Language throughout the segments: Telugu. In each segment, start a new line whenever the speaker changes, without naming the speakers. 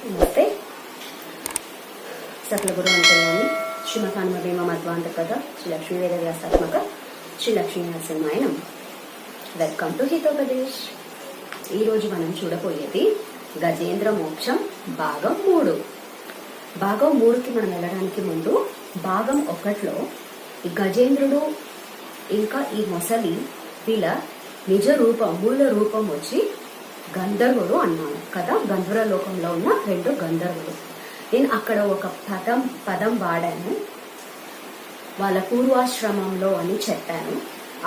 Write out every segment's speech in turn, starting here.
నమస్తే. సకల గురు అంతర్యామి శ్రీమతాన్మ భీమ మధ్వాంతకథ శ్రీ లక్ష్మీ వేద వ్యాసాత్మక శ్రీ లక్ష్మీ నరసింహాయ నమః. Welcome to Hitopadesh. ఈరోజు మనం చూడబోయేది గజేంద్ర మోక్షం భాగం 3. భాగం 3కి మనం వెళ్ళడానికి ముందు భాగం 1లో ఈ గజేంద్రుడు ఇంకా ఈ మొసలి వీళ్ళ నిజ రూపం మూల రూపం వచ్చి గంధర్వుడు అన్నాను కదా. గంధర్వ లోకంలో ఉన్న 2 గంధర్వులు. నేను అక్కడ ఒక పదం వాడాను, వాళ్ళ పూర్వాశ్రమంలో అని చెప్పాను.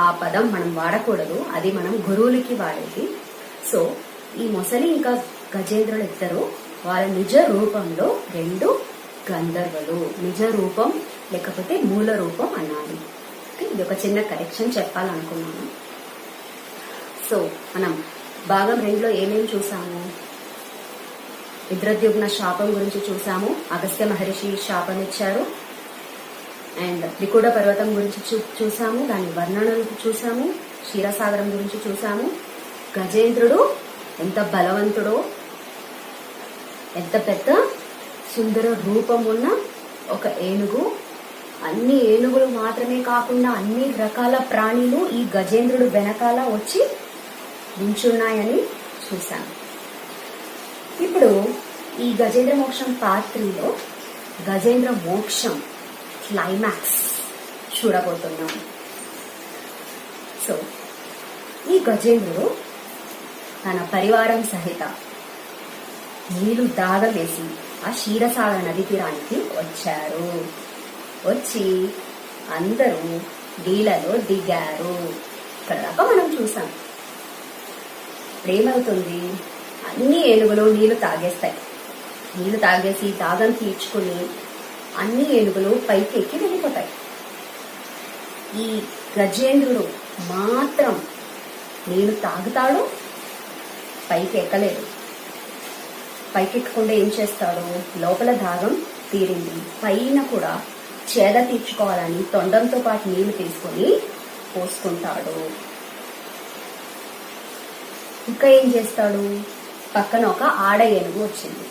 ఆ పదం మనం వాడకూడదు, అది మనం గురువులకి వాడేది. సో ఈ మొసలి ఇంకా గజేంద్రులు ఇద్దరు వాళ్ళ నిజ రూపంలో 2 గంధర్వులు. నిజ రూపం లేకపోతే మూల రూపం అనాలి. ఇది ఒక చిన్న కరెక్షన్ చెప్పాలనుకున్నాను. సో మనం భాగం 2లో ఏమేమి చూసాము? ఇంద్రద్యుమ్న శాపం గురించి చూసాము. అగస్త్య మహర్షి శాపం ఇచ్చారు. అండ్ త్రికూట పర్వతం గురించి చూసాము, దాని వర్ణనలు చూసాము. క్షీరసాగరం గురించి చూసాము. గజేంద్రుడు ఎంత బలవంతుడో, ఎంత పెద్ద సుందర రూపం ఉన్న ఒక ఏనుగు. అన్ని ఏనుగులు మాత్రమే కాకుండా అన్ని రకాల ప్రాణులు ఈ గజేంద్రుడు వెనకాల వచ్చి నించున్నాయని చూశాను. ఇప్పుడు ఈ గజేంద్ర మోక్షం పార్ట్ 3లో గజేంద్ర మోక్షం క్లైమాక్స్ చూడబోతున్నాం. సో ఈ గజేంద్రుడు తన పరివారం సహిత నీళ్లు దాగవేసి ఆ క్షీరసాగర నది తీరానికి వచ్చారు. వచ్చి అందరూ నీళ్ళలో దిగారు. ఇక్కడ దాకా మనం చూసాం. ఏమవుతుంది, అన్ని ఏనుగులు నీళ్లు తాగేస్తాయి. నీళ్లు తాగేసి దాగం తీర్చుకుని అన్ని ఏనుగులు పైకి ఎక్కి వెళ్ళిపోతాయి. ఈ గజేంద్రుడు మాత్రం నీళ్లు తాగుతాడు, పైకి ఎక్కలేదు. పైకి ఎక్కకుండా ఏం చేస్తాడు, లోపల దాగం తీరింది, పైన కూడా చేద తీర్చుకోవాలని తొండంతో పాటు నీళ్లు తీసుకొని పోసుకుంటాడు. ఇంకా ఏం చేస్తాడు, పక్కన ఒక ఆడ ఏనుగు వచ్చింది,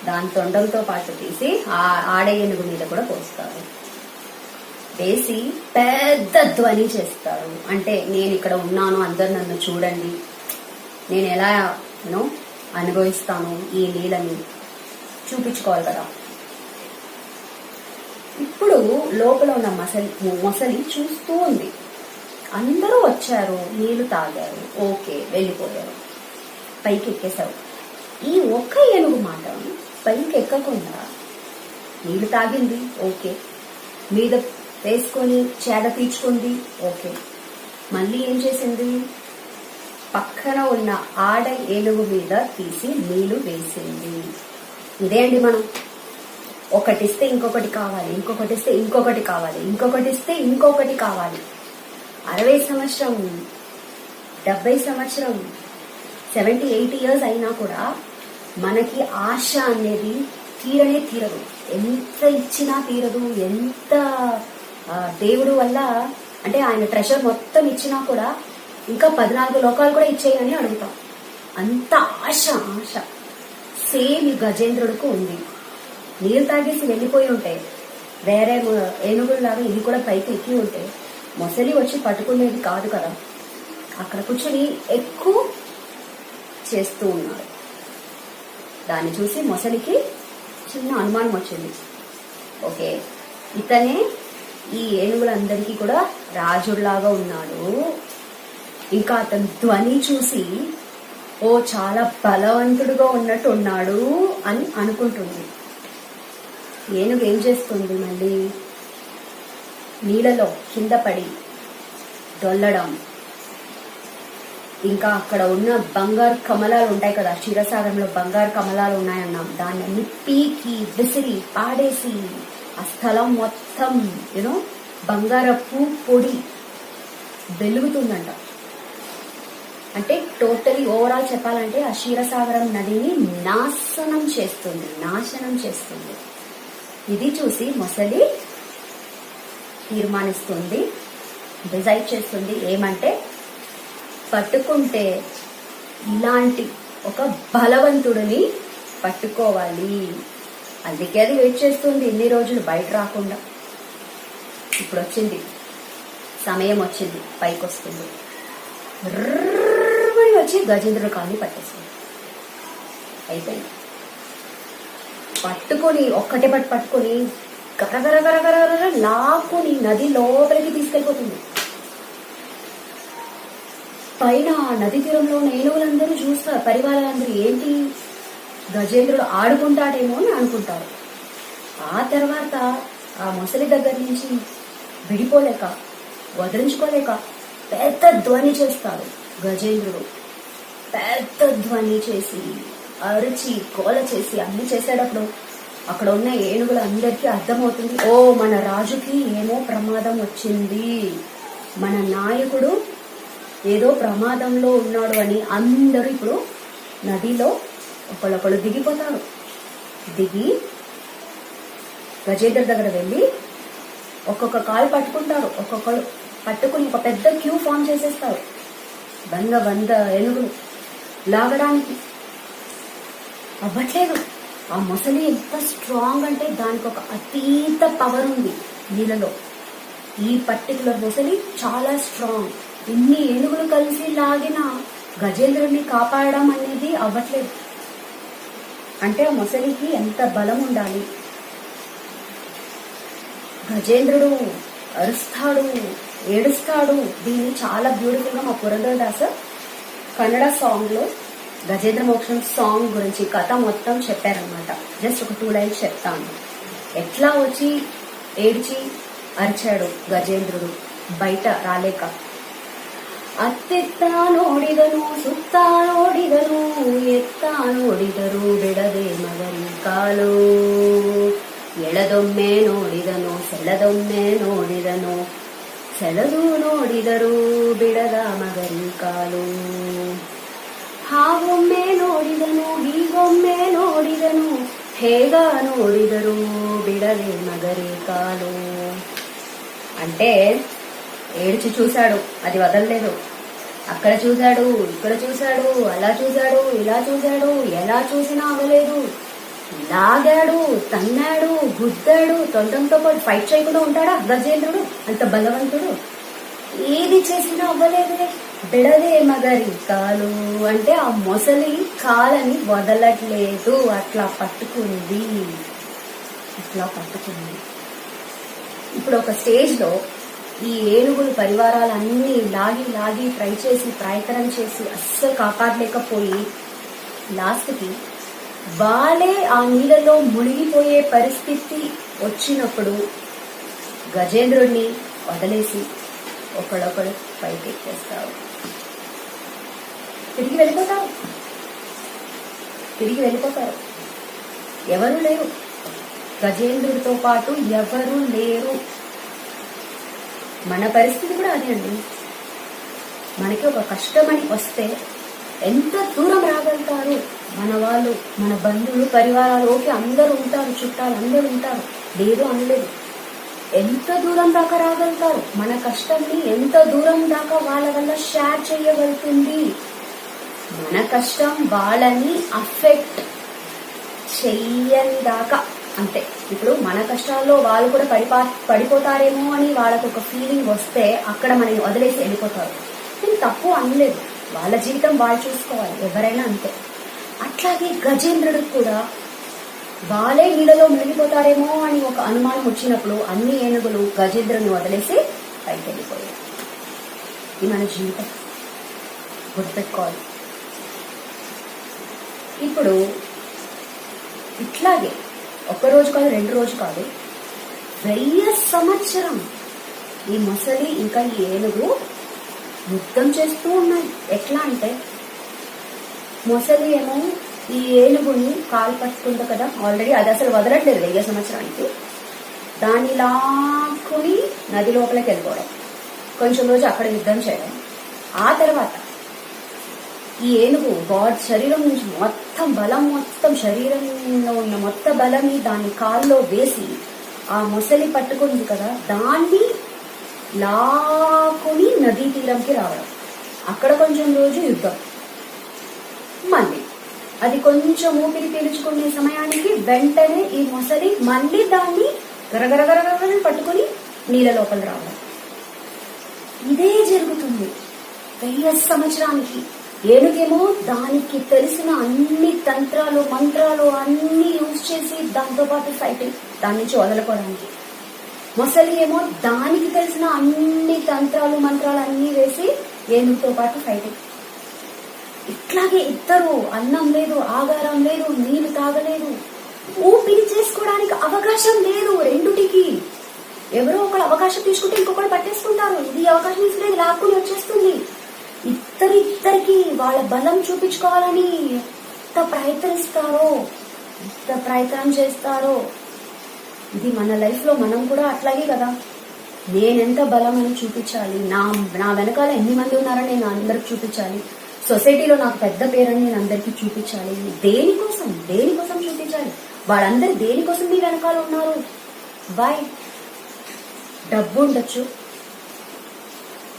దాని తొండంతో పాటు తీసి ఆ ఆడ ఏనుగు మీద కూడా పోస్తాడు. వేసి పెద్ద ధ్వని చేస్తాడు. అంటే నేను ఇక్కడ ఉన్నాను, అందరు నన్ను చూడండి, నేను ఎలా అనుభవిస్తాను ఈ నీళ్ళని చూపించుకోవాలి కదా. ఇప్పుడు లోపల ఉన్న మొసలి చూస్తూ ఉంది. అందరూ వచ్చారు, నీళ్లు తాగారు, ఓకే వెళ్ళిపోయారు, పైకి ఎక్కేశారు. ఈ ఒక్క ఏనుగు మాత్రం పైకి ఎక్కకుండా నీళ్లు తాగింది, ఓకే, మీద వేసుకొని చేద తీర్చుకుంది, ఓకే, మళ్ళీ ఏం చేసింది, పక్కన ఉన్న ఆడ ఏనుగు మీద తీసి నీళ్లు వేసింది. ఇదే అండి మనం ఒకటిస్తే ఇంకొకటి కావాలి, ఇంకొకటి ఇస్తే ఇంకొకటి కావాలి, ఇంకొకటి ఇస్తే ఇంకొకటి కావాలి. 60 సంవత్సరం 70 సంవత్సరం 70-80 years అయినా కూడా మనకి ఆశ అనేది తీరనే తీరదు. ఎంత ఇచ్చినా తీరదు. ఎంత దేవుడు వల్ల అంటే ఆయన ట్రెషర్ మొత్తం ఇచ్చినా కూడా ఇంకా 14 లోకాలు కూడా ఇచ్చేయని అడుగుతాం. అంత ఆశ సేమ్ ఈ గజేంద్రుడికి ఉంది. నీరు తాగేసి వెళ్ళిపోయి ఉంటే, వేరే ఏనుగులాగా ఇది కూడా పైకి ఎక్కి ఉంటే మొసలి వచ్చి పట్టుకునేది కాదు కదా. అక్కడ కూర్చొని ఎక్కువ చేస్తూ ఉన్నాడు. దాన్ని చూసి మొసలికి చిన్న అనుమానం వచ్చింది. ఓకే, ఇతనే ఈ ఏనుగులందరికీ కూడా రాజులాగా ఉన్నాడు. ఇంకా అతని ధ్వని చూసి ఓ చాలా బలవంతుడుగా ఉన్నట్టు ఉన్నాడు అని అనుకుంటుంది. ఏనుగు ఏం చేస్తుంది, మళ్ళీ నీళ్ళలో కింద పడి దొల్లడం, ఇంకా అక్కడ ఉన్న బంగారు కమలాలు ఉంటాయి కదా, క్షీరసాగరంలో బంగారు కమలాలు ఉన్నాయన్నాం, దాన్ని పీకి విసిరి పాడేసి ఆ స్థలం మొత్తం బంగారపు పొడి వెలుగుతుందంట. అంటే టోటలీ ఓవరాల్ చెప్పాలంటే ఆ క్షీరసాగరం నదిని నాశనం చేస్తుంది. ఇది చూసి మొసలి తీర్మానిస్తుంది, డిసైడ్ చేస్తుంది. ఏమంటే పట్టుకుంటే ఇలాంటి ఒక బలవంతుడిని పట్టుకోవాలి. అందుకే అది వెయిట్ చేస్తుంది ఇన్ని రోజులు బయట రాకుండా. ఇప్పుడు వచ్చింది, సమయం వచ్చింది, పైకి వస్తుంది. వచ్చి గజేంద్రుడు కాళ్ళు పట్టేసింది. అయిపోయింది. పట్టుకొని ఒక్కటే పట్టుకొని గరగర గరగర లాక్కుని నది లోపలికి తీసుకెళ్ళిపోతుంది. పైన నది తీరంలో ఏనుగులందరూ చూస్తారు, పరివారాలందరూ ఏంటి గజేంద్రుడు ఆడుకుంటాడేమో అని అనుకుంటారు. ఆ తర్వాత ఆ మొసలి దగ్గర నుంచి విడిపోలేక వదిలించుకోలేక పెద్ద ధ్వని చేస్తాడు గజేంద్రుడు. పెద్ద ధ్వని చేసి అరిచి గోల చేసి అన్ని చేసేటప్పుడు అక్కడ ఉన్న ఏనుగులందరికీ అర్థమవుతుంది, ఓ మన రాజుకి ఏమో ప్రమాదం వచ్చింది, మన నాయకుడు ఏదో ప్రమాదంలో ఉన్నాడు అని అందరూ ఇప్పుడు నదిలో ఒకళ్ళొకళ్ళు దిగిపోతారు. దిగి గజేంద్రుడి దగ్గర వెళ్ళి ఒక్కొక్క కాలు పట్టుకుంటారు. ఒక్కొక్కరు పట్టుకుని ఒక పెద్ద క్యూ ఫామ్ చేసేస్తారు. 100 ఏనుగులు లాగడానికి అవ్వట్లేదు. ఆ మొసలి ఎంత స్ట్రాంగ్ అంటే దానికి ఒక అతీత పవర్ ఉంది నీళ్ళలో. ఈ పర్టికులర్ మొసలి చాలా స్ట్రాంగ్. ఇన్ని ఏనుగులు కలిసి లాగిన గజేంద్రుడిని కాపాడడం అనేది అవ్వట్లేదు. అంటే ఆ మొసలికి ఎంత బలం ఉండాలి. గజేంద్రుడు అరుస్తాడు, ఏడుస్తాడు. దీన్ని చాలా బ్యూటిఫుల్ గా మా పురంధరదాస్ కన్నడ సాంగ్ లో గజేంద్ర మోక్షం సాంగ్ గురించి కథ మొత్తం చెప్పారనమాట. జస్ట్ ఒక 2 లైన్స్ చెప్తాను. ఎట్లా వచ్చి ఏడ్చి అరిచాడు గజేంద్రుడు బయట రాలేక. ಅತ್ತೆತ್ತ ನೋಡಿದನು ಸುತ್ತ ನೋಡಿದನು ಎತ್ತ ನೋಡಿದರು ಬಿಡದೆ ಮಗರಿ ಕಾಲು ಎಳೆದೊಮ್ಮೆ ನೋಡಿದನು ಸೆಳೆದೊಮ್ಮೆ ನೋಡಿದನು ಸೆಳೆದು ನೋಡಿದರು ಬಿಡದ ಮಗರಿ ಕಾಲು ಹಾಗೊಮ್ಮೆ ನೋಡಿದನು ಹೀಗೊಮ್ಮೆ ನೋಡಿದನು ಹೇಗ ನೋಡಿದರು ಬಿಡದೆ మగరి కాలు. అంటే ఏడ్చి చూశాడు, అది వదలలేదు. అక్కడ చూశాడు, ఇక్కడ చూశాడు, అలా చూశాడు, ఇలా చూశాడు, ఎలా చూసినా అవ్వలేదు. లాగాడు, తన్నాడు, గుద్దాడు. తొండంతో పాటు ఫైట్ చేయకుండా ఉంటాడా గజేంద్రుడు? అంత బలవంతుడు. ఏది చేసినా అవ్వలేదు. బిడదే మగరి కాలు అంటే ఆ మొసలి కాలని వదలట్లేదు. అట్లా పట్టుకుంది. ఇప్పుడు ఒక స్టేజ్ లో ఈ ఏనుగులు పరివారాలన్నీ లాగి ట్రై చేసి ప్రయత్నం చేసి అస్సలు కాపాడలేకపోయి లాస్ట్ కి వాళ్ళే ఆ నీళ్ళలో మునిగిపోయే పరిస్థితి వచ్చినప్పుడు గజేంద్రుడిని వదిలేసి ఒకడొకడు పైకి ఎక్కేస్తాడు. తిరిగి వెళ్ళిపోతారు. ఎవరు లేరు, గజేంద్రుడితో పాటు ఎవరు లేరు. మన పరిస్థితి కూడా అదే అండి. మనకి ఒక కష్టమని వస్తే ఎంత దూరం రాగలుగుతారు మన వాళ్ళు, మన బంధువులు, పరివారాలు. ఓకే, అందరూ ఉంటారు, చుట్టాలు అందరూ ఉంటారు, లేదు అనలేదు. ఎంత దూరం దాకా రాగలుగుతారు? మన కష్టంని ఎంత దూరం దాకా వాళ్ళ వల్ల షేర్ చేయగలుగుతుంది? మన కష్టం వాళ్ళని అఫెక్ట్ చెయ్యని దాకా అంతే. ఇప్పుడు మన కష్టాల్లో వాళ్ళు కూడా పడిపోతారేమో అని వాళ్ళకు ఒక ఫీలింగ్ వస్తే అక్కడ మనని వదిలేసి వెళ్ళిపోతారు. నేను తప్పు అనలేదు, వాళ్ళ జీవితం వాళ్ళు చూసుకోవాలి, ఎవరైనా అంతే. అట్లాగే గజేంద్రుడికి కూడా వాళ్ళే నీళ్ళలో మునిగిపోతారేమో అని ఒక అనుమానం వచ్చినప్పుడు అన్ని ఏనుగులు గజేంద్రుని వదిలేసి పైకి వెళ్ళిపోయాయి. ఇది మన జీవితం, గుర్తుపెట్టుకోవాలి. ఇప్పుడు ఇట్లాగే 1 రోజు కాదు, 2 రోజు కాదు, 1000 సంవత్సరం ఈ మొసలి ఇంకా ఈ ఏనుగు యుద్ధం చేస్తూ ఉన్నాయి. ఎట్లా అంటే మొసలి ఏమో ఈ ఏనుగుని కాలు పట్టుకుంటా కదా, ఆల్రెడీ అది అసలు వదలట్లేదు 1000 సంవత్సరానికి. దాన్ని లాక్కుని నది లోపలికి వెళ్ళిపోవడం, కొంచెం రోజు అక్కడ యుద్ధం చేయడం. ఆ తర్వాత ఈ ఏనుగు బాడీ శరీరం నుంచి మొత్తం బలం, మొత్తం శరీరంలో ఉన్న మొత్తం బలాన్ని దాని కాల్లో వేసి ఆ మొసలి పట్టుకుంది కదా, దాన్ని లాక్కుని నదీ తీరంకి రావడం. అక్కడ కొంచెం రోజు యుద్ధం, మళ్ళీ అది కొంచెం ఊపిరి పీల్చుకునే సమయానికి వెంటనే ఈ మొసలి మళ్ళీ దాన్ని గరగరగరగరని పట్టుకుని నీళ్ళ లోపల రావడం. ఇదే జరుగుతుంది 1000 సంవత్సరానికి. ఏనుగేమో దానికి తెలిసిన అన్ని తంత్రాలు మంత్రాలు అన్ని యూజ్ చేసి దాంతో పాటు ఫైటింగ్, దాని నుంచి వదలుకోవడానికి. మొసలి ఏమో దానికి తెలిసిన అన్ని తంత్రాలు మంత్రాలు అన్ని వేసి ఏనుగుతో పాటు ఫైటింగ్. ఇట్లాగే ఇద్దరు అన్నం లేదు, ఆగారం లేదు, నీళ్లు తాగలేదు, ఊపిరి చేసుకోవడానికి అవకాశం లేదు రెండుటికి. ఎవరో ఒకరు అవకాశం తీసుకుంటే ఇంకొకరు పట్టేసుకుంటారు. ఇది అవకాశం ఇస్తలేదు, లాక్కుని వచ్చేస్తుంది. ఇద్దరికి వాళ్ళ బలం చూపించుకోవాలని ఎంత ప్రయత్నిస్తారో, ఎంత ప్రయత్నం చేస్తారో. ఇది మన లైఫ్ లో మనం కూడా అట్లాగే కదా. నేనెంత బలం అని చూపించాలి, నా వెనకాల ఎన్ని మంది ఉన్నారని నేను అందరికి చూపించాలి, సొసైటీలో నాకు పెద్ద పేరని నేను అందరికీ చూపించాలి. దేనికోసం చూపించాలి? వాళ్ళందరూ దేనికోసం మీ వెనకాల ఉన్నారు? బాయ్, డబ్బు ఉండొచ్చు,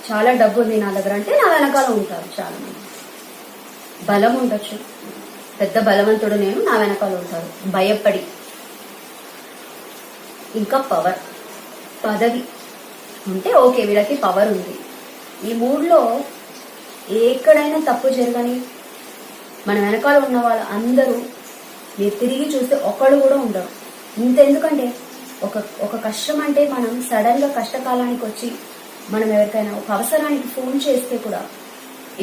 చాలా డబ్బు ఉంది నా దగ్గర అంటే నా వెనకాల ఉంటారు చాలా మంది. బలం ఉండొచ్చు, పెద్ద బలవంతుడు నేను, నా వెనకాల ఉంటారు భయపడి. ఇంకా పవర్, పదవి ఉంటే ఓకే, వీళ్ళకి పవర్ ఉంది. ఈ మూడులో ఎక్కడైనా తప్పు జరగని మన వెనకాల ఉన్న వాళ్ళు అందరూ మీరు తిరిగి చూస్తే ఒక్కడు కూడా ఉండరు. ఇంతెందుకంటే ఒక కష్టం అంటే మనం సడన్ గా కష్టకాలానికి వచ్చి మనం ఎవరికైనా ఒక అవసరానికి ఫోన్ చేస్తే కూడా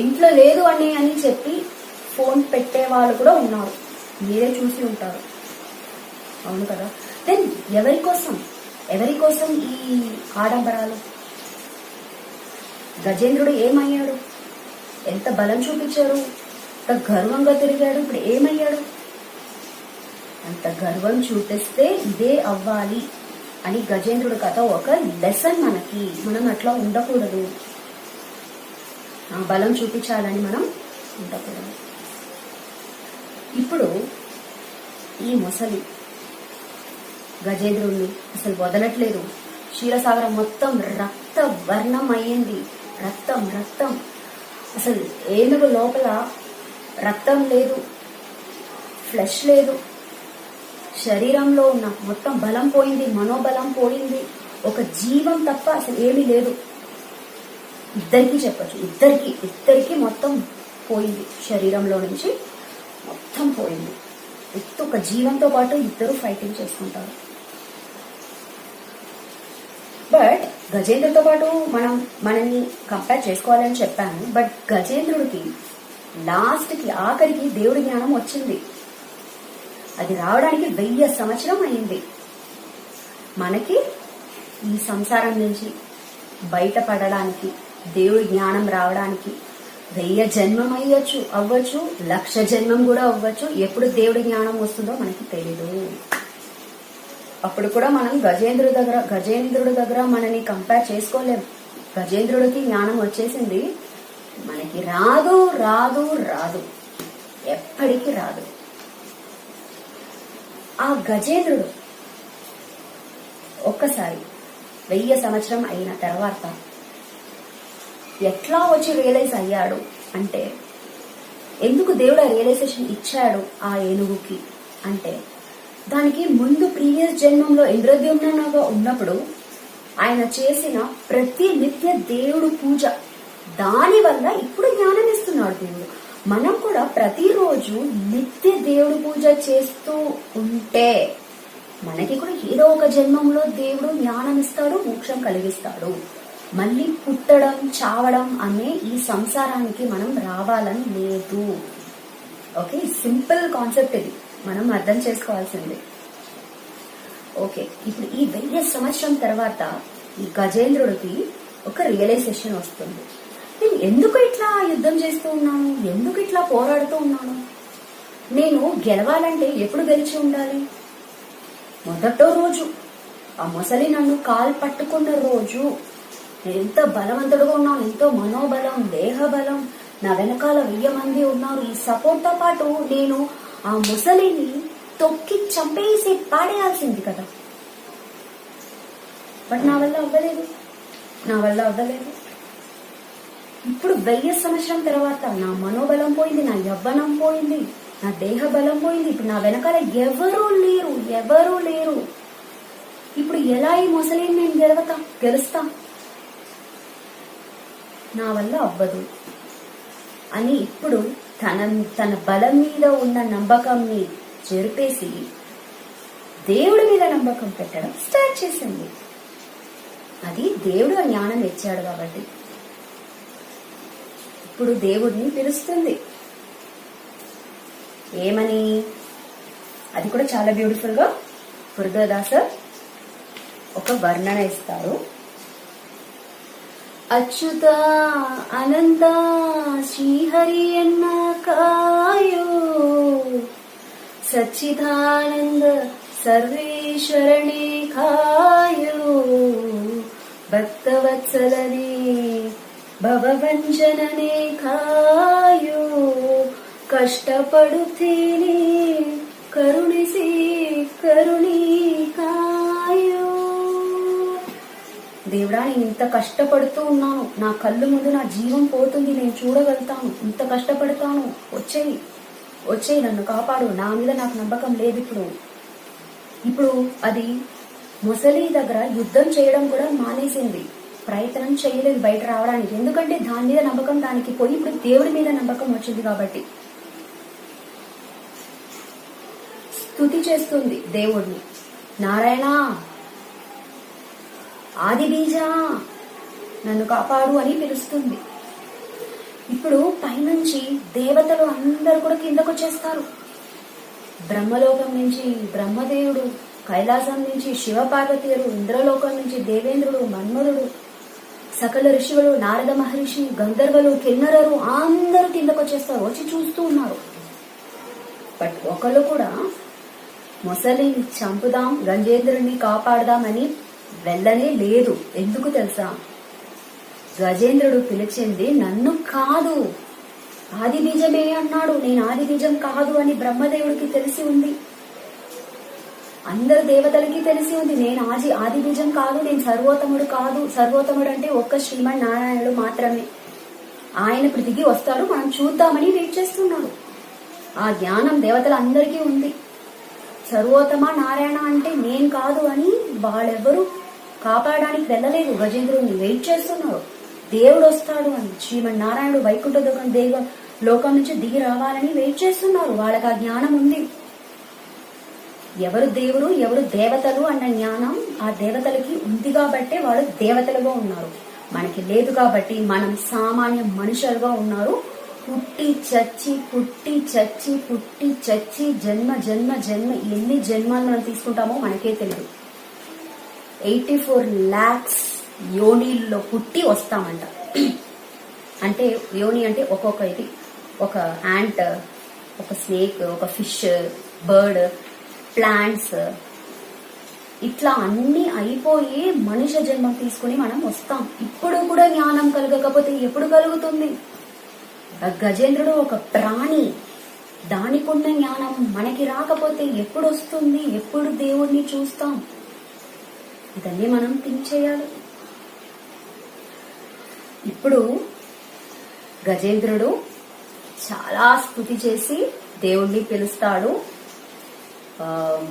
ఇంట్లో లేదు అని చెప్పి ఫోన్ పెట్టే వాళ్ళు కూడా ఉన్నారు. మీరే చూసి ఉంటారు, అవును కదా. దెన్ ఎవరి కోసం ఈ ఆడంబరాలు? గజేంద్రుడు ఏమయ్యాడు? ఎంత బలం చూపించాడు, ఎంత గర్వంగా తిరిగాడు. ఇప్పుడు ఏమయ్యాడు? అంత గర్వం చూపిస్తే ఇదే అవ్వాలి అని గజేంద్రుడి కథ ఒక లెసన్ మనకి. మనం అట్లా ఉండకూడదు, ఆ బలం చూపించాలని మనం ఉండకూడదు. ఇప్పుడు ఈ మొసలి గజేంద్రుడిని అసలు వదలట్లేదు. క్షీరసాగరం మొత్తం రక్త వర్ణం అయ్యింది, రక్తం. అసలు ఏనుగు లోపల రక్తం లేదు, ఫ్లెష్ లేదు, శరీరంలో ఉన్న మొత్తం బలం పోయింది, మనోబలం పోయింది, ఒక జీవం తప్ప అసలు ఏమీ లేదు. ఇద్దరికి చెప్పచ్చు, ఇద్దరికి మొత్తం పోయింది, శరీరంలో నుంచి మొత్తం పోయింది. ఒక జీవంతో పాటు ఇద్దరు ఫైటింగ్ చేసుకుంటారు. బట్ గజేంద్రుడితో పాటు మనల్ని కంపేర్ చేసుకోవాలని చెప్పాను. బట్ గజేంద్రుడికి ఆఖరికి దేవుడి జ్ఞానం వచ్చింది. అది రావడానికి 1000 సంవత్సరం అయింది. మనకి ఈ సంసారం నుంచి బయటపడడానికి, దేవుడి జ్ఞానం రావడానికి 1000 జన్మం అవ్వచ్చు, 1,00,000 జన్మం కూడా అవ్వచ్చు. ఎప్పుడు దేవుడి జ్ఞానం వస్తుందో మనకి తెలీదు. అప్పుడు కూడా మనం గజేంద్రుడి దగ్గర మనని కంపేర్ చేసుకోలేం. గజేంద్రుడికి జ్ఞానం వచ్చేసింది, మనకి రాదు, ఎప్పటికీ రాదు. ఆ గజేంద్రుడు ఒక్కసారి 1000 సంవత్సరం అయిన తర్వాత ఎట్లా వచ్చి రియలైజ్ అయ్యాడు అంటే, ఎందుకు దేవుడు రియలైజేషన్ ఇచ్చాడు ఆ ఏనుగుకి అంటే, దానికి ముందు ప్రీవియస్ జన్మంలో ఇంద్రద్యుమ్నుగా ఉన్నప్పుడు ఆయన చేసిన ప్రతి నిత్య దేవుడు పూజ, దాని వల్ల ఇప్పుడు జ్ఞానం ఇస్తున్నాడు దేవుడు. మనం కూడా ప్రతిరోజు నిత్య దేవుడు పూజ చేస్తూ ఉంటే మనకి కూడా ఏదో ఒక జన్మంలో దేవుడు జ్ఞానం ఇస్తాడు, మోక్షం కలిగిస్తాడు. మళ్ళీ పుట్టడం చావడం అనే ఈ సంసారానికి మనం రావాలని లేదు. ఓకే, సింపుల్ కాన్సెప్ట్ ఇది, మనం అర్థం చేసుకోవాల్సింది. ఓకే, ఇప్పుడు ఈ 1000 సంవత్సరం తర్వాత ఈ గజేంద్రుడికి ఒక రియలైజేషన్ వస్తుంది. నేను ఎందుకు ఇట్లా యుద్ధం చేస్తూ ఉన్నాను, ఎందుకు ఇట్లా పోరాడుతూ ఉన్నాను? నేను గెలవాలంటే ఎప్పుడు గెలిచి ఉండాలి? మొదటో రోజు ఆ మొసలి నన్ను కాలు పట్టుకున్న రోజు నేను ఎంత బలవంతుడుగా ఉన్నాను, ఎంతో మనోబలం, దేహబలం, నా వెనకాల 1000 మంది ఉన్నారు. ఈ సపోర్ట్ తో పాటు నేను ఆ ముసలిని తొక్కి చంపేసి పాడేయాల్సింది కదా. బట్ నా వల్ల అవ్వలేదు. ఇప్పుడు 1000 సంవత్సరం తర్వాత నా మనోబలం పోయింది, నా యవ్వనం పోయింది, నా దేహ బలం పోయింది, ఇప్పుడు నా వెనకాల ఎవరూ లేరు. ఇప్పుడు ఎలా ఈ మొసలిని నేను గెలుస్తా, నా వల్ల అవ్వదు అని ఇప్పుడు తన బలం మీద ఉన్న నమ్మకంని చెరిపేసి దేవుడి మీద నమ్మకం పెట్టడం స్టార్ట్ చేసింది. అది దేవుడు ఆ జ్ఞానం ఇచ్చాడు కాబట్టి ఇప్పుడు దేవుడిని పిలుస్తుంది. ఏమని? అది కూడా చాలా బ్యూటిఫుల్ గా పురంధరదాస ఒక వర్ణన ఇస్తారు. అచ్యుత అనంత శ్రీహరి అన్న కాయో సచ్చిదానంద సర్వేశ్వరణే కాయో భక్తవత్సలనే భవవంచననే కాయో కష్టపడుతేనే కరుణిసి కరుణీ కాయో. దేవుడా, నేను ఇంత కష్టపడుతూ ఉన్నాను, నా కళ్ళు ముందు నా జీవం పోతుంది, నేను చూడగలుగుతాను, ఇంత కష్టపడతాను, వచ్చేయి నన్ను కాపాడు, నా మీద నాకు నమ్మకం లేదు. ఇప్పుడు అది మొసలి దగ్గర యుద్ధం చేయడం కూడా మానేసింది, ప్రయత్నం చేయలేదు బయట రావడానికి. ఎందుకంటే దాని మీద నమ్మకం దానికి పోయి ఇప్పుడు దేవుడి మీద నమ్మకం వచ్చింది కాబట్టి స్తుతి చేస్తుంది దేవుడిని. నారాయణ, ఆది బీజ, నన్ను కాపాడు అని పిలుస్తుంది. ఇప్పుడు పైనుంచి దేవతలు అందరూ కూడా కిందకు వచ్చేస్తారు. బ్రహ్మలోకం నుంచి బ్రహ్మదేవుడు, కైలాసం నుంచి శివపార్వతీయులు, ఇంద్రలోకం నుంచి దేవేంద్రుడు, మన్మధుడు, సకల ఋషులు, నారద మహర్షి, గంధర్వులు, కిన్నరరు అందరూ కిందకు వచ్చేస్తారు, వచ్చి చూస్తూ ఉన్నారు. బట్ ఒకళ్ళు కూడా మొసలిని చంపుదాం, గజేంద్రుడిని కాపాడదామని వెళ్ళనే లేదు. ఎందుకు తెలుసా? గజేంద్రుడు పిలిచింది నన్ను కాదు, ఆది బీజమే అన్నాడు. నేను ఆది బీజం కాదు అని బ్రహ్మదేవుడికి తెలిసి ఉంది, అందరు దేవతలకి తెలిసి ఉంది. నేను ఆది బీజం కాదు, నేను సర్వోత్తముడు కాదు. సర్వోత్తముడు అంటే ఒక్క శ్రీమన్ నారాయణుడు మాత్రమే. ఆయన ఇప్పుడు దిగి వస్తాడు, మనం చూద్దామని వెయిట్ చేస్తున్నాడు. ఆ జ్ఞానం దేవతలందరికీ ఉంది. సర్వోత్తమ నారాయణ అంటే నేను కాదు అని వాళ్ళెవ్వరూ కాపాడడానికి వెళ్ళలేదు. గజేంద్రుడిని వెయిట్ చేస్తున్నారు, దేవుడు వస్తాడు అని. శ్రీమన్నారాయణుడు వైకుంఠ లోకం నుంచి దిగి రావాలని వెయిట్ చేస్తున్నారు. వాళ్ళకి ఆ జ్ఞానం ఉంది. ఎవరు దేవుడు ఎవరు దేవతలు అన్న జ్ఞానం ఆ దేవతలకి ఉంది కాబట్టే వాళ్ళు దేవతలుగా ఉన్నారు. మనకి లేదు కాబట్టి మనం సామాన్య మనుషులుగా ఉన్నారు. పుట్టి చచ్చి జన్మ ఎన్ని జన్మాలు మనం తీసుకుంటామో మనకే తెలియదు. 84 lakhs యోనిల్లో పుట్టి వస్తామంట. అంటే యోని అంటే ఒక్కొక్క ఇది, ఒక యాంట్, ఒక స్నేక్, ఒక ఫిష్, బర్డ్, ప్లాంట్స్, ఇట్లా అన్ని అయిపోయి మనుష్య జన్మ తీసుకుని మనం వస్తాం. ఇప్పుడు కూడా జ్ఞానం కలగకపోతే ఎప్పుడు కలుగుతుంది? గజేంద్రుడు ఒక ప్రాణి, దానికున్న జ్ఞానం మనకి రాకపోతే ఎప్పుడు వస్తుంది? ఎప్పుడు దేవుడిని చూస్తాం? ఇదన్నీ మనం థింక్ చేయాలి. ఇప్పుడు గజేంద్రుడు చాలా స్తుతి చేసి దేవుణ్ణి పిలుస్తాడు.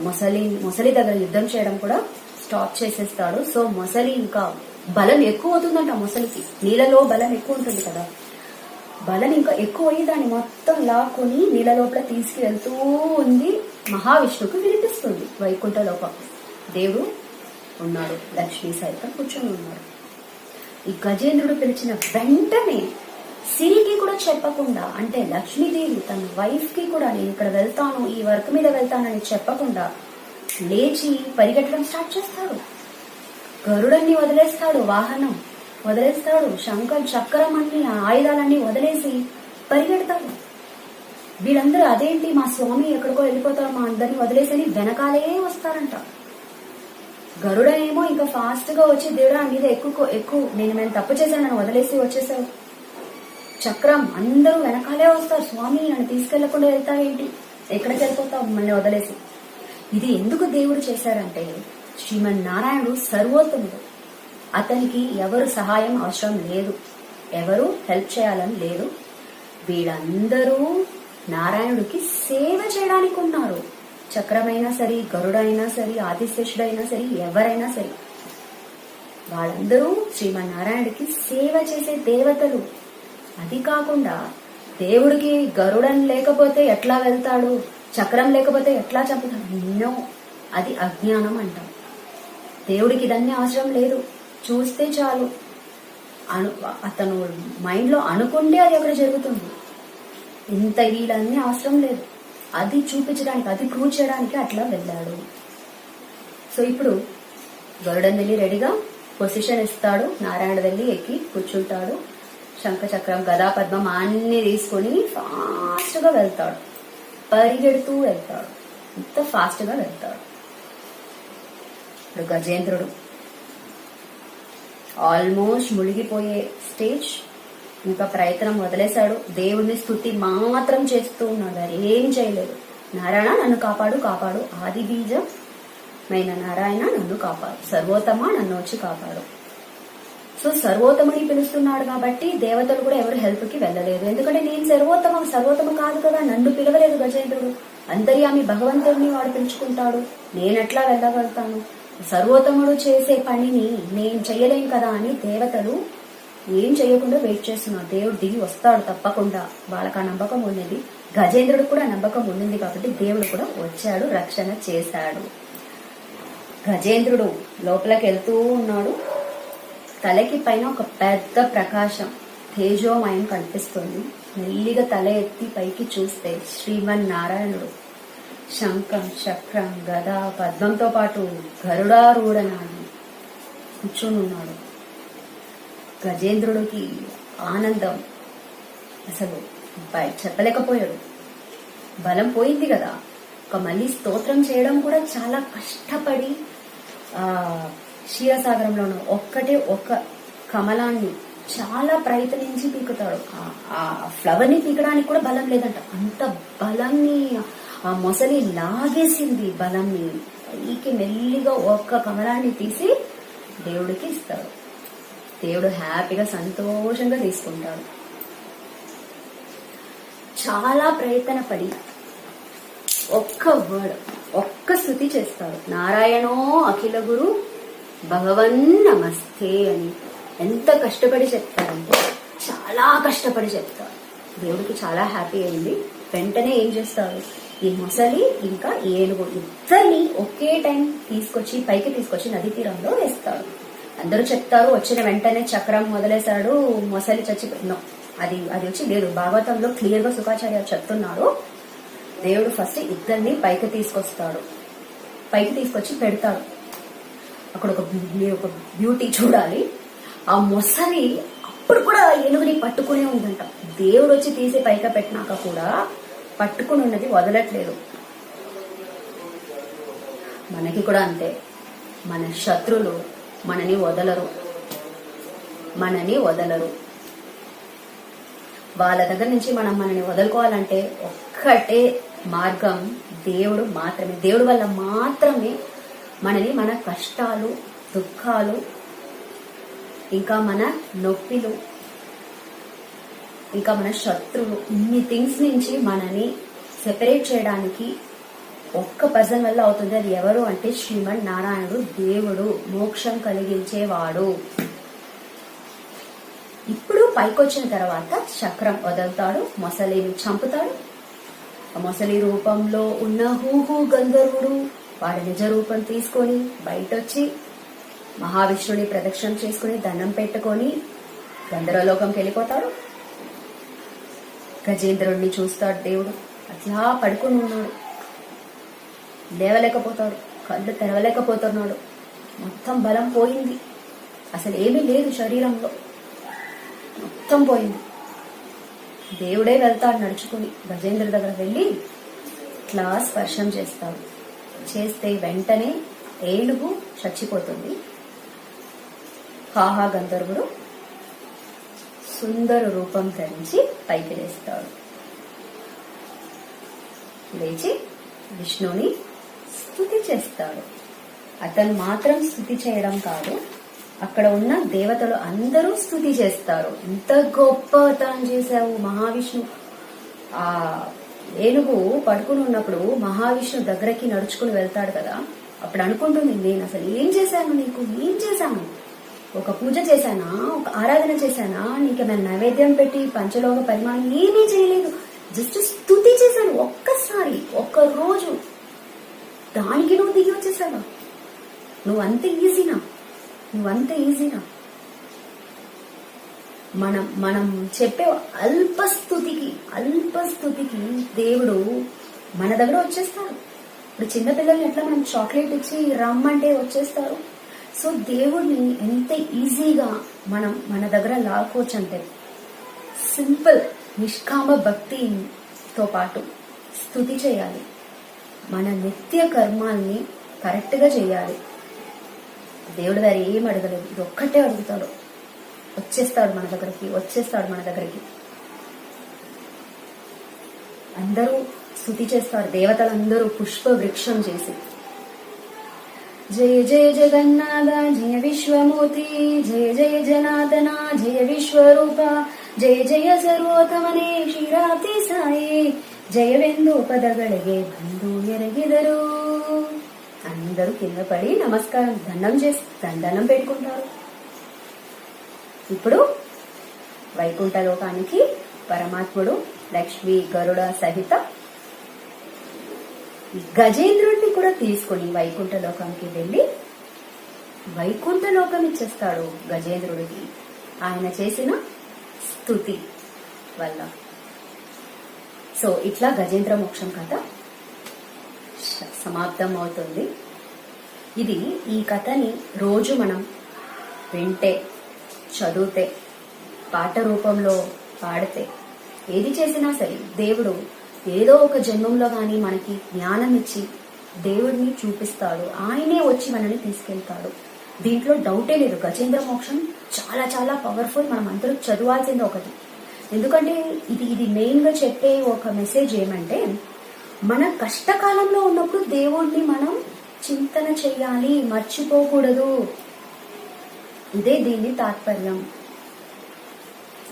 మొసలి దగ్గర యుద్ధం చేయడం కూడా స్టాప్ చేసేస్తాడు. సో మొసలి ఇంకా బలం ఎక్కువ అవుతుందంట. మొసలికి నీళ్ళలో బలం ఎక్కువ ఉంటుంది కదా, బలం ఇంకా ఎక్కువ అయ్యి దాన్ని మొత్తం లాక్కుని నీళ్ళ లోపల తీసుకువెళ్తూ ఉంది. మహావిష్ణువుకు వినిపిస్తుంది వైకుంఠ లోపల దేవుడు ఉన్నాడు, లక్ష్మీ సైతం కూర్చొని ఉన్నాడు. ఈ గజేంద్రుడు పిలిచిన వెంటనే సిరికి కూడా చెప్పకుండా, అంటే లక్ష్మీదేవి తన వైఫ్ కి కూడా నేను ఇక్కడ వెళ్తాను, ఈ వర్క్ మీద వెళ్తానని చెప్పకుండా లేచి పరిగెట్టడం స్టార్ట్ చేస్తాడు. గరుడన్ని వదిలేస్తాడు, వాహనం వదిలేస్తాడు, శంఖం చక్రం అన్ని ఆయుధాలన్నీ వదిలేసి పరిగెడతాడు. వీళ్ళందరూ అదేంటి మా స్వామి ఎక్కడికో వెళ్ళిపోతాడు, మా అందరినీ వదిలేసి వెనకాలే వస్తారంట. గరుడనేమో ఇంకా ఫాస్ట్ గా వచ్చి దేవుడా మీద ఎక్కువ నేను తప్పు చేశాను, నన్ను వదిలేసి వచ్చేసావు. చక్రం అందరూ వెనకాలే వస్తారు, స్వామి నన్ను తీసుకెళ్లకుండా వెళ్తావేంటి, ఎక్కడికి వెళ్ళిపోతావు మమ్మల్ని వదిలేసి. ఇది ఎందుకు దేవుడు చేశారంటే శ్రీమన్నారాయణుడు సర్వోత్తముడు, అతనికి ఎవరు సహాయం అవసరం లేదు, ఎవరు హెల్ప్ చేయాలని లేదు. వీళ్ళందరూ నారాయణుడికి సేవ చేయడానికి ఉన్నారు. చక్రమైనా సరే, గరుడైనా సరే, ఆదిశేషుడైనా సరే, ఎవరైనా సరే వాళ్ళందరూ శ్రీమన్నారాయణుడికి సేవ చేసే దేవతలు. అది కాకుండా దేవుడికి గరుడన్ లేకపోతే ఎట్లా వెళ్తాడు, చక్రం లేకపోతే ఎట్లా చంపుతాడు? ఎన్నో, అది అజ్ఞానం అంటాం. దేవుడికి ఇదన్నీ అవసరం లేదు. చూస్తే చాలు, అతను మైండ్ లో అనుకుంటే అది అక్కడ జరుగుతుంది. ఇంత వీళ్ళన్నీ అవసరం లేదు. అది చూపించడానికి, అది ప్రూవ్ చేయడానికి అట్లా వెళ్ళాడు. సో ఇప్పుడు గరుడన్ వెళ్ళి రెడీగా పొజిషన్ ఇస్తాడు. నారాయణ వెళ్ళి ఎక్కి కూర్చుంటాడు. శంఖ చక్రం గదా పద్మం అన్ని తీసుకొని ఫాస్ట్ గా వెళ్తాడు. పరిగెడుతూ వెళ్తాడు. ఇంత ఫాస్ట్ గా వెళ్తాడు. ఇప్పుడు గజేంద్రుడు ఆల్మోస్ట్ మునిగిపోయే స్టేజ్. ఇంకా ప్రయత్నం వదిలేశాడు. దేవుడిని స్తుతి మాత్రం చేస్తూ ఉన్నాడు. అది ఏం చేయలేదు. నారాయణ నన్ను కాపాడు, కాపాడు, ఆది బీజమైన నారాయణ నన్ను కాపాడు, సర్వోత్తమ నన్ను వచ్చి కాపాడు. సో సర్వోత్తముని పిలుస్తున్నాడు కాబట్టి దేవతలు కూడా ఎవరు హెల్ప్ కి వెళ్ళలేదు. ఎందుకంటే నేను సర్వోత్తమ కాదు కదా, నన్ను పిలవలేదు గజేంద్రుడు. అంతర్యామి భగవంతుడిని వాడు పిలుచుకుంటాడు. నేనెట్లా వెళ్ళగలుగుతాను? సర్వోత్తముడు చేసే పనిని నేను చెయ్యలేం కదా అని దేవతలు ఏం చేయకుండా వెయిట్ చేస్తున్నారు. దేవుడు దిగి వస్తాడు తప్పకుండా. వాళ్ళకి ఆ నమ్మకం ఉన్నది. గజేంద్రుడు కూడా నమ్మకం ఉన్నది కాబట్టి దేవుడు కూడా వచ్చాడు, రక్షణ చేశాడు. గజేంద్రుడు లోపలికి వెళ్తూ ఉన్నాడు. తలకి పైన ఒక పెద్ద ప్రకాశం, తేజోమయం కనిపిస్తుంది. మెల్లిగా తల ఎత్తి పైకి చూస్తే శ్రీమన్నారాయణుడు శంఖం, చక్రం, గద, పద్మంతో పాటు గరుడారూఢనాన్ని కూర్చొని ఉన్నాడు. గజేంద్రుడికి ఆనందం అసలు చెప్పలేకపోయాడు. బలం పోయింది కదా. మళ్ళీ స్తోత్రం చేయడం కూడా చాలా కష్టపడి క్షీరసాగరంలోనూ ఒక్క కమలాన్ని చాలా ప్రయత్నించి పీకుతాడు. ఆ ఫ్లవర్ ని పీకడానికి కూడా బలం లేదంట. అంత బలాన్ని ఆ మొసలి లాగేసింది. బలాన్ని పైకి మెల్లిగా ఒక్క కమలాన్ని తీసి దేవుడికి ఇస్తాడు. దేవుడు హ్యాపీగా సంతోషంగా తీసుకుంటాడు. చాలా ప్రయత్న పడి ఒక్క వర్డ్, ఒక్క స్థుతి చేస్తాడు. నారాయణో అఖిల గురు భగవన్ నమస్తే అని ఎంత కష్టపడి చెప్తారంటే చాలా కష్టపడి చెప్తారు. దేవుడికి చాలా హ్యాపీ అయింది. వెంటనే ఏం చేస్తారు, ఈ మొసలి ఇంకా ఏనుగు ఇద్దరిని ఒకే టైం పైకి తీసుకొచ్చి నది తీరంలో వేస్తాడు. అందరూ చెప్తారు వచ్చిన వెంటనే చక్రం వదిలేశాడు, మొసలి చచ్చిపోయిందో అది వచ్చి లేదు. భాగవతంలో క్లియర్ గా శుకాచార్య చెప్తున్నారు. దేవుడు ఫస్ట్ ఇద్దరిని పైకి తీసుకొచ్చి పెడతాడు. అక్కడ ఒక బ్యూటీ చూడాలి. ఆ మొసలి అప్పుడు కూడా ఏనుగుని పట్టుకునే ఉందంట. దేవుడు వచ్చి తీసి పైకి పెట్టినాక కూడా పట్టుకుని ఉన్నది వదలట్లేదు. మనకి కూడా అంతే. మన శత్రులు మనని వదలరు. వాళ్ళ దగ్గర నుంచి మనని వదులుకోవాలంటే ఒక్కటే మార్గం, దేవుడు మాత్రమే. దేవుడు వల్ల మాత్రమే మన కష్టాలు, దుఃఖాలు, ఇంకా మన నొప్పిలు, ఇంకా మన శత్రువులు, ఇన్ని థింగ్స్ నుంచి మనని సెపరేట్ చేయడానికి ఒక్క పర్సన్ వల్ల అవుతుంది. అది ఎవరు అంటే శ్రీమన్ నారాయణుడు, దేవుడు, మోక్షం కలిగించేవాడు. ఇప్పుడు పైకొచ్చిన తర్వాత చక్రం వదులుతాడు, మొసలిని చంపుతాడు. ఆ మొసలి రూపంలో ఉన్న హూహు గంధర్వుడు వాడి నిజ రూపం తీసుకొని బయటొచ్చి మహావిష్ణుని ప్రదక్షిణం చేసుకుని దండం పెట్టుకొని గంధర్వలోకంకి వెళ్ళిపోతాడు. గజేంద్రుడిని చూస్తాడు దేవుడు. అట్లా పడుకుని ఉన్నాడు, లేవలేకపోతాడు, కళ్ళు తెరవలేకపోతున్నాడు. మొత్తం బలం పోయింది, అసలు ఏమీ లేదు శరీరంలో, మొత్తం పోయింది. దేవుడే వెళ్తాడు నడుచుకుని. గజేంద్ర దగ్గర వెళ్ళి ఇట్లా స్పర్శం చేస్తాడు. చేస్తే వెంటనే ఏనుగు చచ్చిపోతుంది. హాహా గంధర్వుడు సుందర రూపం ధరించి పైకి లేస్తాడు. లేచి విష్ణుని స్తుతి చేస్తాడు. అతను మాత్రం స్తుతి చేయడం కాదు, అక్కడ ఉన్న దేవతలు అందరూ స్తుతి చేస్తారు. ఇంత గొప్ప అవతారం చేశావు మహావిష్ణు. ఆ ఏనుగు పడుకుని ఉన్నప్పుడు మహావిష్ణు దగ్గరికి నడుచుకుని వెళ్తాడు కదా, అప్పుడు అనుకుంటుంది, నేను అసలు ఏం చేశాను, నీకు ఏం చేశాను, ఒక పూజ చేశానా, ఒక ఆరాధన చేశానా, నీకేమైనా నైవేద్యం పెట్టి పంచలోక పరిమాణం ఏమీ చేయలేదు, జస్ట్ స్తుతి చేశాను ఒక్కసారి, ఒక్క రోజు, దానికి నువ్వు దిగి వచ్చేసావా? నువ్వంత ఈజీనా? మనం చెప్పే అల్పస్థుతికి దేవుడు మన దగ్గర వచ్చేస్తాడు. ఇప్పుడు చిన్నపిల్లల్ని ఎట్లా మనం చాక్లెట్ ఇచ్చి రమ్మంటే వచ్చేస్తారు. సో దేవుడిని ఎంత ఈజీగా మనం మన దగ్గర లాక్కోవచ్చు అంటే, సింపుల్ నిష్కామ భక్తితో పాటు స్తుతి చేయాలి, మన నిత్య కర్మాల్ని కరెక్ట్ గా చేయాలి. దేవుడు గారు ఏం అడగలేదు, ఇది ఒక్కటే అడుగుతాడు, వచ్చేస్తాడు మన దగ్గరికి. అందరూ స్తుతి చేస్తారు, దేవతలందరూ పుష్ప వృక్షం చేసి, జయ జయ జగన్నాథ జయ విశ్వమూర్తి, జయ జయ జనార్దన జయ విశ్వరూప, జయ జయ సర్వోత్తమనే శ్రీరాతి సాయి, జయವೆಂದು ಪದಗಳಿಗೆ ಬಂದು ಎರಗಿದರು. అందరూ కింద పడి నమస్కారం దండం పెట్టుకుంటారు. ఇప్పుడు వైకుంఠ లోకానికి పరమాత్ముడు లక్ష్మి గరుడ సహిత గజేంద్రుడిని కూడా తీసుకుని వైకుంఠ లోకానికి వెళ్లి వైకుంఠ లోకం ఇచ్చేస్తాడు గజేంద్రుడికి, ఆయన చేసిన స్తుతి వల్ల. సో ఇట్లా గజేంద్ర మోక్షం కథ సమాప్తం అవుతుంది. ఈ కథని రోజు మనం వింటే, చదివితే, పాట రూపంలో పాడితే, ఏది చేసినా సరే దేవుడు ఏదో ఒక జన్మంలో గాని మనకి జ్ఞానం ఇచ్చి దేవుడిని చూపిస్తాడు, ఆయనే వచ్చి మనల్ని తీసుకెళ్తాడు. దీంట్లో డౌటే లేదు. గజేంద్ర మోక్షం చాలా చాలా పవర్ఫుల్, మనం అందరూ చదవాల్సింది ఒకటి. ఎందుకంటే ఇది మెయిన్ గా చెప్పే ఒక మెసేజ్ ఏమంటే, మన కష్టకాలంలో ఉన్నప్పుడు దేవుణ్ణి మనం చింతన చెయ్యాలి, మర్చిపోకూడదు. ఇదే దీన్ని తాత్పర్యం.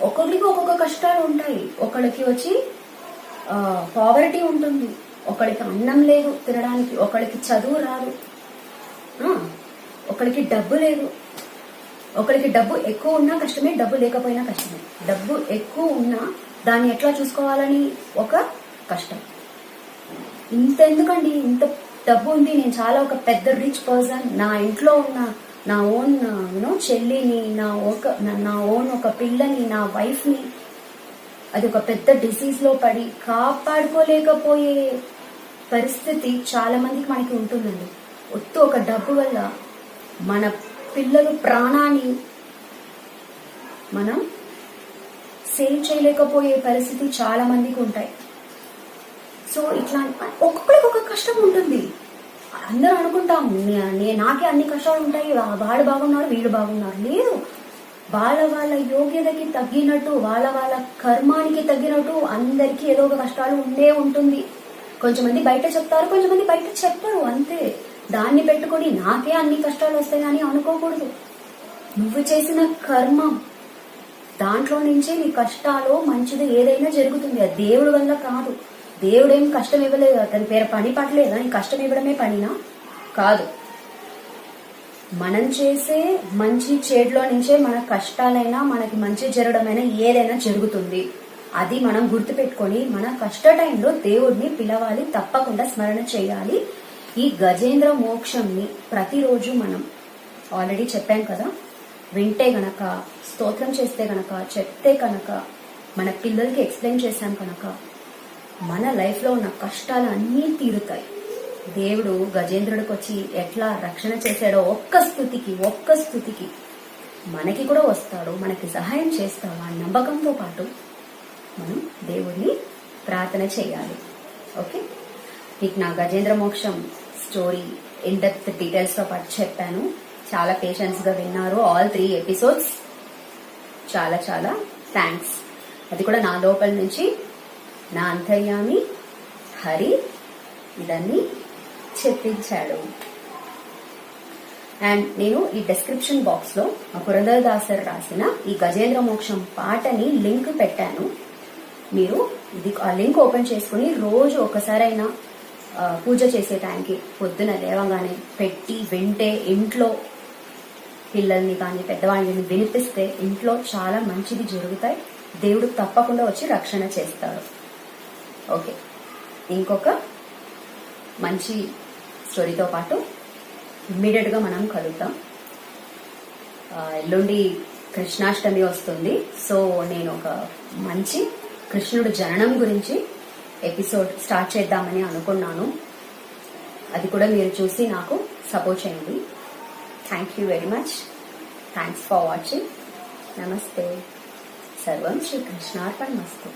ఒక్కొక్కరికి ఒక్కొక్క కష్టాలు ఉంటాయి. ఒకళ్ళకి వచ్చి పావర్టీ ఉంటుంది, ఒకళ్ళకి అన్నం లేదు తినడానికి, ఒకళ్ళకి చదువు రాదు, ఒకళ్ళకి డబ్బు లేదు, ఒకరికి డబ్బు ఎక్కువ ఉన్నా కష్టమే, డబ్బు లేకపోయినా కష్టమే. డబ్బు ఎక్కువ ఉన్నా దాన్ని ఎట్లా చూసుకోవాలని ఒక కష్టం. ఇంతెందుకండి, ఇంత డబ్బు ఉంది, నేను చాలా ఒక పెద్ద రిచ్ పర్సన్, నా ఇంట్లో ఉన్న నా ఓన్ చెల్లిని, నా ఓన్ ఒక పిల్లని, నా వైఫ్ ని అది ఒక పెద్ద డిసీజ్ లో పడి కాపాడుకోలేకపోయే పరిస్థితి చాలా మందికి మనకి ఉంటుందండి. ఒక డబ్బు వల్ల మన పిల్లలు ప్రాణాన్ని మనం సేవ్ చేయలేకపోయే పరిస్థితి చాలా మందికి ఉంటాయి. సో ఇట్లా ఒక్కొక్కరికి ఒక కష్టం ఉంటుంది. అందరూ అనుకుంటాం నాకే అన్ని కష్టాలు ఉంటాయి, వాడు బాగున్నారు వీడు బాగున్నారు. లేదు, వాళ్ళ యోగ్యతకి తగ్గినట్టు, వాళ్ళ కర్మానికి తగ్గినట్టు అందరికీ ఏదో ఒక కష్టాలు ఉంటుంది. కొంచెమంది బయట చెప్తారు, కొంచెమంది బయట చెప్పరు, అంతే. దాన్ని పెట్టుకొని నాకే అన్ని కష్టాలు వస్తాయని అనుకోకూడదు. నువ్వు చేసిన కర్మ దాంట్లో నుంచే నీ కష్టాలు మంచిది ఏదైనా జరుగుతుంది. అది దేవుడి వల్ల కాదు. దేవుడేం కష్టం ఇవ్వలేదు, అతని పేరు పని పట్టలేదా, నీ కష్టం ఇవ్వడమే పనినా? కాదు. మనం చేసే మంచి చెడులో నుంచే మన కష్టాలైనా మనకి మంచి జరగడమైనా ఏదైనా జరుగుతుంది. అది మనం గుర్తుపెట్టుకొని మన కష్ట టైంలో దేవుడిని పిలవాలి, తప్పకుండా స్మరణ చేయాలి. ఈ గజేంద్ర మోక్షంని ప్రతిరోజు మనం ఆల్రెడీ చెప్పాం కదా, వింటే గనక, స్తోత్రం చేస్తే గనక, చెప్తే కనుక, మన పిల్లలకి ఎక్స్ప్లెయిన్ చేశాం కనుక మన లైఫ్ లో ఉన్న కష్టాలు అన్నీ తీరుతాయి. దేవుడు గజేంద్రుడికి వచ్చి ఎట్లా రక్షణ చేశాడో ఒక్క స్తుతికి మనకి కూడా వస్తాడు, మనకి సహాయం చేస్తాడు. ఆ నమ్మకంతో పాటు మనం దేవుడిని ప్రార్థన చేయాలి. ఓకే, మీకు నా గజేంద్ర మోక్షం స్టోరీ ఇన్ డెప్త్ డీటెయిల్స్ తో పాటు చెప్పాను. చాలా పేషెన్స్ గా విన్నారు ఆల్ 3 ఎపిసోడ్స్. చాలా చాలా థ్యాంక్స్. అది కూడా నా లోపల నుంచి నా అంతర్యామి హరి ఇదన్నీ చెప్పించాడు. అండ్ నేను ఈ డిస్క్రిప్షన్ బాక్స్ లో పురంధరదాసర్ రాసిన ఈ గజేంద్ర మోక్షం పాటని లింక్ పెట్టాను. మీరు ఇది ఆ లింక్ ఓపెన్ చేసుకుని రోజు ఒకసారైనా పూజ చేసే టైంకి పొద్దున లేవగానే పెట్టి వింటే, ఇంట్లో పిల్లల్ని కానీ పెద్దవాళ్ళని వినిపిస్తే ఇంట్లో చాలా మంచిది జరుగుతాయి. దేవుడు తప్పకుండా వచ్చి రక్షణ చేస్తాడు. ఓకే, ఇంకొక మంచి స్టోరీతో పాటు ఇమ్మీడియట్ గా మనం కలుద్దాం. ఎల్లుండి కృష్ణాష్టమి వస్తుంది. సో నేను ఒక మంచి కృష్ణుడు జననం గురించి ఎపిసోడ్ స్టార్ట్ చేద్దామని అనుకున్నాను. అది కూడా మీరు చూసి నాకు సపోర్ట్ చేయండి. Thank you very much. Thanks for watching. నమస్తే. సర్వం శ్రీ కృష్ణార్పణమస్తు.